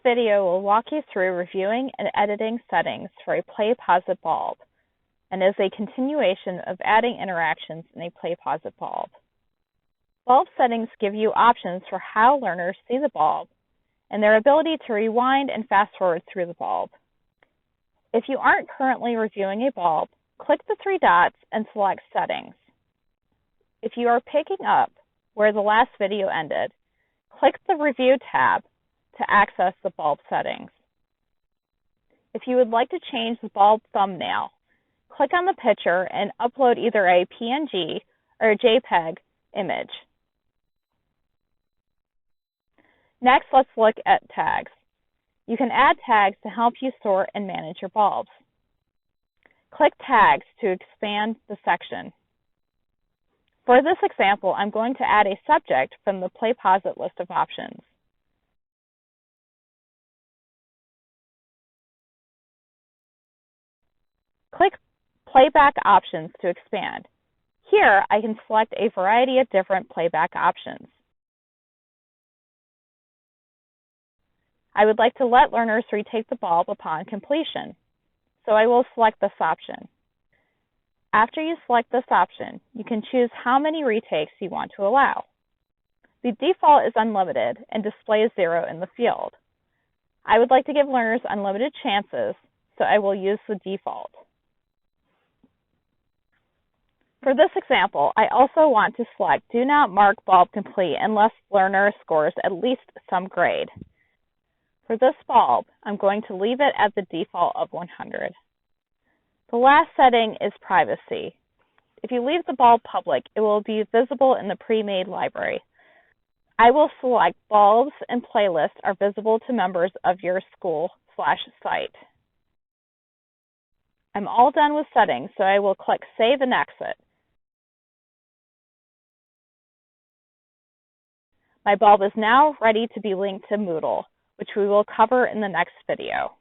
video will walk you through reviewing and editing settings for a PlayPosit bulb, and is a continuation of adding interactions in a PlayPosit bulb. Bulb settings give you options for how learners see the bulb and their ability to rewind and fast forward through the bulb. If you aren't currently reviewing a bulb, click the three dots and select Settings. If you are picking up where the last video ended, click the Review tab to access the bulb settings. If you would like to change the bulb thumbnail, click on the picture and upload either a PNG or a JPEG image. Next, let's look at tags. You can add tags to help you sort and manage your bulbs. Click Tags to expand the section. For this example, I'm going to add a subject from the PlayPosit list of options. Click Playback Options to expand. Here, I can select a variety of different playback options. I would like to let learners retake the bulb upon completion, so I will select this option. After you select this option, you can choose how many retakes you want to allow. The default is unlimited and displays 0 in the field. I would like to give learners unlimited chances, so I will use the default. For this example, I also want to select Do Not Mark Bulb Complete unless learner scores at least some grade. For this bulb, I'm going to leave it at the default of 100. The last setting is privacy. If you leave the bulb public, it will be visible in the pre-made library. I will select Bulbs and Playlists are visible to members of your school/site. I'm all done with settings, so I will click Save and Exit. My bulb is now ready to be linked to Moodle, which we will cover in the next video.